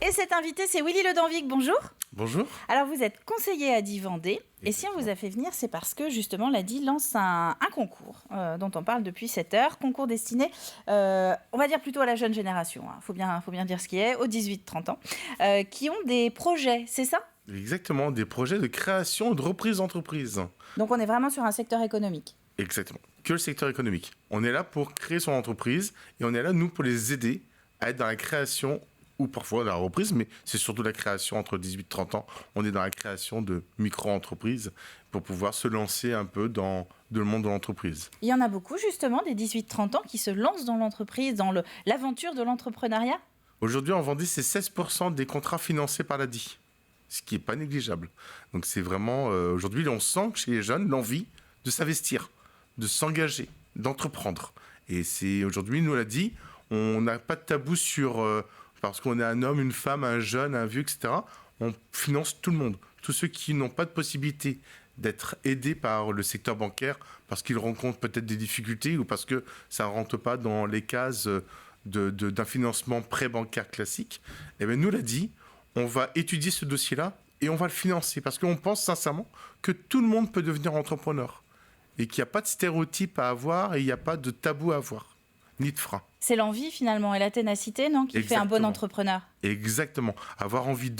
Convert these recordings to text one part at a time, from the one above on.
Et cet invité, c'est Willy Ledanvic. Bonjour. Bonjour. Alors, vous êtes conseiller à Die Vendée. Et si on vous a fait venir, c'est parce que justement, l'ADI lance un concours dont on parle depuis 7 heures. Concours destiné, on va dire plutôt à la jeune génération. Faut bien dire ce qui est, aux 18-30 ans, qui ont des projets, c'est ça ? Exactement, des projets de création et de reprise d'entreprise. Donc, on est vraiment sur un secteur économique. Exactement, que le secteur économique. On est là pour créer son entreprise et on est là, nous, pour les aider à être dans la création ou parfois dans la reprise, mais c'est surtout la création entre 18 et 30 ans. On est dans la création de micro-entreprises pour pouvoir se lancer un peu dans le monde de l'entreprise. Il y en a beaucoup, justement, des 18-30 ans qui se lancent dans l'entreprise, dans l'aventure de l'entrepreneuriat. Aujourd'hui, en Vendée, c'est 16% des contrats financés par l'ADI, ce qui n'est pas négligeable. Donc c'est vraiment, aujourd'hui, on sent chez les jeunes l'envie de s'investir, de s'engager, d'entreprendre. Et c'est aujourd'hui, nous, l'ADI, on n'a pas de tabou sur... parce qu'on est un homme, une femme, un jeune, un vieux, etc. On finance tout le monde. Tous ceux qui n'ont pas de possibilité d'être aidés par le secteur bancaire parce qu'ils rencontrent peut-être des difficultés ou parce que ça ne rentre pas dans les cases d'un financement pré-bancaire classique. Eh bien, nous, l'ADI, on va étudier ce dossier-là et on va le financer parce qu'on pense sincèrement que tout le monde peut devenir entrepreneur et qu'il n'y a pas de stéréotype à avoir et il n'y a pas de tabou à avoir, ni de frein. C'est l'envie finalement et la ténacité, non, qui fait un bon entrepreneur. Exactement. Avoir envie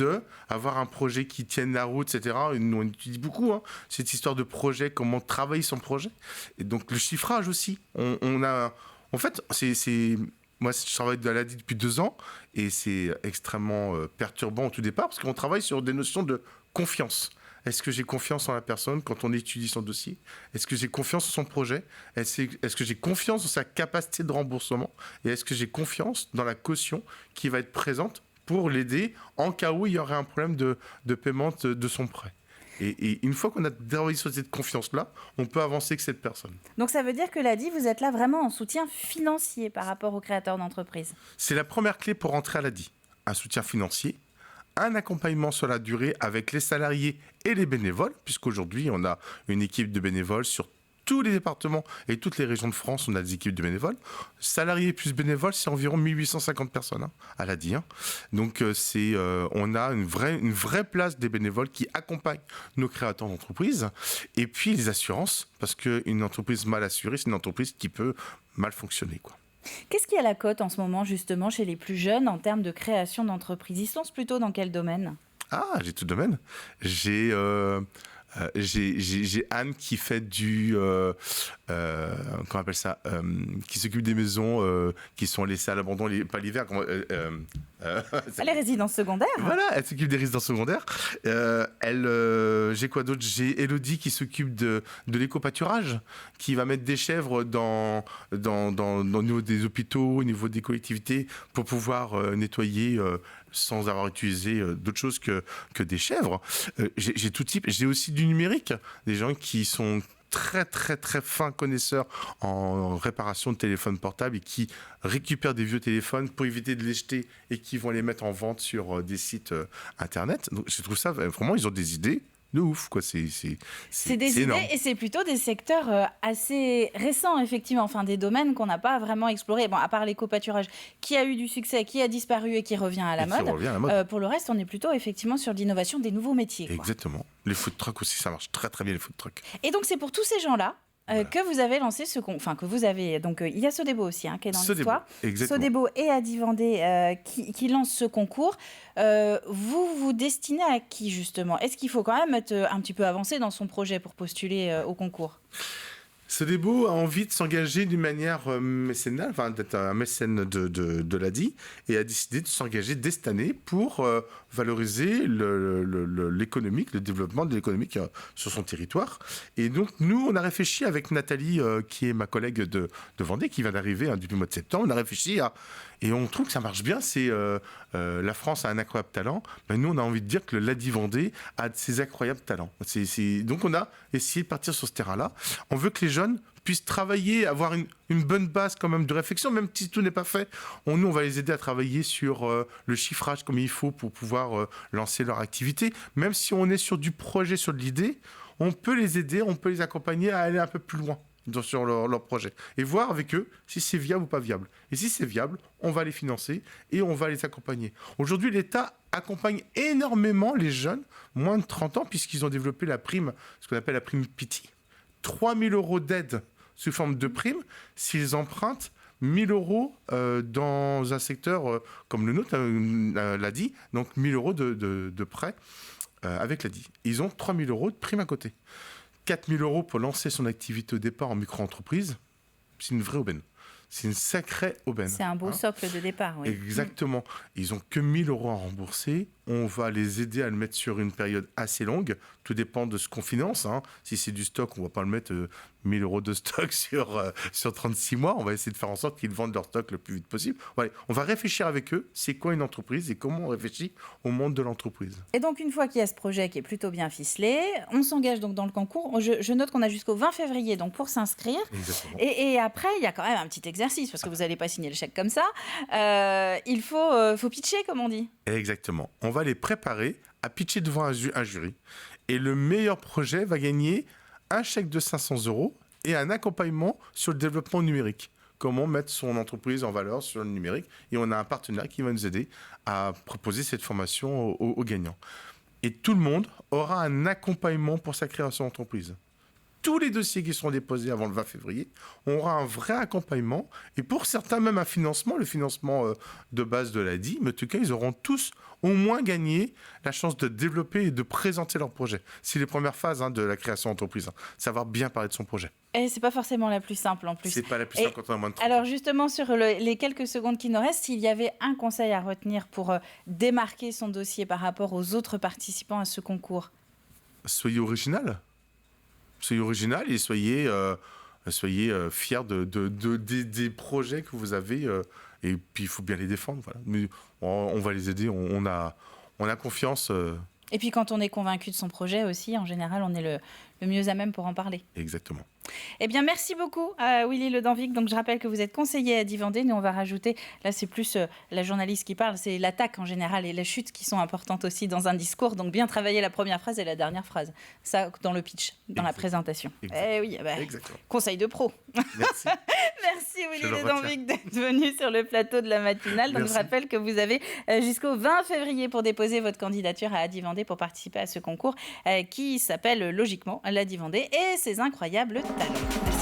avoir un projet qui tienne la route, etc. Nous, on étudie beaucoup cette histoire de projet, comment travailler son projet. Et donc le chiffrage aussi. En fait, moi, je travaille dans l'ADI depuis 2 ans et c'est extrêmement perturbant au tout départ parce qu'on travaille sur des notions de confiance. Est-ce que j'ai confiance en la personne quand on étudie son dossier ? Est-ce que j'ai confiance en son projet ? Est-ce que j'ai confiance en sa capacité de remboursement ? Et est-ce que j'ai confiance dans la caution qui va être présente pour l'aider en cas où il y aurait un problème de paiement de son prêt ? Et une fois qu'on a travaillé sur cette confiance-là, on peut avancer avec cette personne. Donc ça veut dire que l'ADI, vous êtes là vraiment en soutien financier par rapport aux créateurs d'entreprises. C'est la première clé pour entrer à l'ADI. Un soutien financier, un accompagnement sur la durée avec les salariés et les bénévoles, puisqu'aujourd'hui, on a une équipe de bénévoles sur tous les départements et toutes les régions de France, on a des équipes de bénévoles. Salariés plus bénévoles, c'est environ 1850 personnes à l'ADI. Donc, on a une vraie place des bénévoles qui accompagnent nos créateurs d'entreprise. Et puis, les assurances, parce qu'une entreprise mal assurée, c'est une entreprise qui peut mal fonctionner, quoi. Qu'est-ce qui est à la cote en ce moment, justement, chez les plus jeunes en termes de création d'entreprise ? Ils se lancent plutôt dans quel domaine ? Ah, j'ai tout domaine. J'ai Anne qui fait comment on appelle ça, qui s'occupe des maisons qui sont laissées à l'abandon, pas l'hiver. Les résidences secondaires. Voilà, elle s'occupe des résidences secondaires. J'ai quoi d'autre ? J'ai Elodie qui s'occupe de l'éco-pâturage, qui va mettre des chèvres au niveau des hôpitaux, au niveau des collectivités, pour pouvoir nettoyer sans avoir utilisé d'autres choses que des chèvres. J'ai tout type. J'ai aussi du numérique, des gens qui sont très très très fins connaisseurs en réparation de téléphones portables et qui récupèrent des vieux téléphones pour éviter de les jeter et qui vont les mettre en vente sur des sites internet. Donc je trouve ça vraiment, ils ont des idées de ouf, quoi. C'est des énorme. idées et c'est plutôt des secteurs assez récents, effectivement, enfin des domaines qu'on n'a pas vraiment explorés. Bon, à part l'éco-pâturage, qui a eu du succès, qui a disparu et qui revient à la mode. Pour le reste, on est plutôt effectivement sur l'innovation des nouveaux métiers, quoi. Exactement. Les food trucks aussi, ça marche très très bien, les food trucks. Et donc c'est pour tous ces gens-là que vous avez lancé il y a Sodebo aussi qui est dans l'histoire. Sodebo et ADI Vendée qui lancent ce concours. Vous vous destinez à qui, justement ? Est-ce qu'il faut quand même être un petit peu avancé dans son projet pour postuler au concours ? Sodebo a envie de s'engager d'une manière mécénale, enfin d'être un mécène de l'ADI, et a décidé de s'engager dès cette année pour valoriser l'économique, le développement de l'économique sur son territoire. Et donc nous, on a réfléchi avec Nathalie, qui est ma collègue de Vendée, qui vient d'arriver depuis le mois de septembre. On a réfléchi et on trouve que ça marche bien. C'est la France a un incroyable talent. Mais nous, on a envie de dire que l'ADI Vendée a de ces incroyables talents. Donc on a essayé de partir sur ce terrain-là. On veut que les jeunes puissent travailler, avoir une bonne base quand même de réflexion, même si tout n'est pas fait. Nous, on va les aider à travailler sur le chiffrage comme il faut pour pouvoir lancer leur activité. Même si on est sur du projet, sur de l'idée, on peut les aider, on peut les accompagner à aller un peu plus loin. sur leur projet et voir avec eux si c'est viable ou pas viable. Et si c'est viable, on va les financer et on va les accompagner. Aujourd'hui, l'État accompagne énormément les jeunes, moins de 30 ans, puisqu'ils ont développé la prime, ce qu'on appelle la prime PITI. 3 000 € d'aide sous forme de prime s'ils empruntent 1 000 € dans un secteur comme le nôtre, l'ADI, donc 1 000 € de prêt avec l'ADI. Ils ont 3 000 € de prime à côté. 4 000 € pour lancer son activité au départ en micro-entreprise, c'est une vraie aubaine. C'est une sacrée aubaine. C'est un beau socle de départ, oui. Exactement. Ils n'ont que 1 000 € à rembourser. On va les aider à le mettre sur une période assez longue. Tout dépend de ce qu'on finance. Si c'est du stock, on ne va pas le mettre 1 000 € de stock sur 36 mois. On va essayer de faire en sorte qu'ils vendent leur stock le plus vite possible. Ouais, on va réfléchir avec eux. C'est quoi une entreprise et comment on réfléchit au monde de l'entreprise. Et donc, une fois qu'il y a ce projet qui est plutôt bien ficelé, on s'engage donc dans le concours. Je note qu'on a jusqu'au 20 février donc pour s'inscrire. Exactement. Et après, il y a quand même un petit exercice parce que vous n'allez pas signer le chèque comme ça. Il faut pitcher, comme on dit. Exactement. On va les préparer à pitcher devant un jury. Et le meilleur projet va gagner un chèque de 500 € et un accompagnement sur le développement numérique. Comment mettre son entreprise en valeur sur le numérique. Et on a un partenaire qui va nous aider à proposer cette formation aux gagnants. Et tout le monde aura un accompagnement pour sa création d'entreprise. Tous les dossiers qui seront déposés avant le 20 février, on aura un vrai accompagnement et pour certains même un financement, le financement de base de l'ADI, mais en tout cas ils auront tous au moins gagné la chance de développer et de présenter leur projet. C'est les premières phases de la création d'entreprise, savoir bien parler de son projet. Et c'est pas forcément la plus simple en plus. C'est pas la plus simple quand on a moins de 30 ans. Alors justement sur les quelques secondes qui nous restent, s'il y avait un conseil à retenir pour démarquer son dossier par rapport aux autres participants à ce concours. Soyez original. Soyez original et soyez fiers des projets que vous avez. Et puis, il faut bien les défendre. Voilà. Mais on va les aider. On a confiance. Et puis, quand on est convaincu de son projet aussi, en général, on est le mieux à même pour en parler. Exactement. Eh bien, merci beaucoup à Willy Le Danvig. Donc, je rappelle que vous êtes conseiller à Dividende. Nous, on va rajouter, là, c'est plus la journaliste qui parle, c'est l'attaque en général et la chute qui sont importantes aussi dans un discours. Donc, bien travailler la première phrase et la dernière phrase. Ça, dans le pitch, dans la présentation. Eh oui, conseil de pro. Merci. Merci Willy Le Danvig d'être venu sur le plateau de la matinale. Donc, je rappelle que vous avez jusqu'au 20 février pour déposer votre candidature à Dividende pour participer à ce concours qui s'appelle logiquement la Dividende et ses incroyables talents.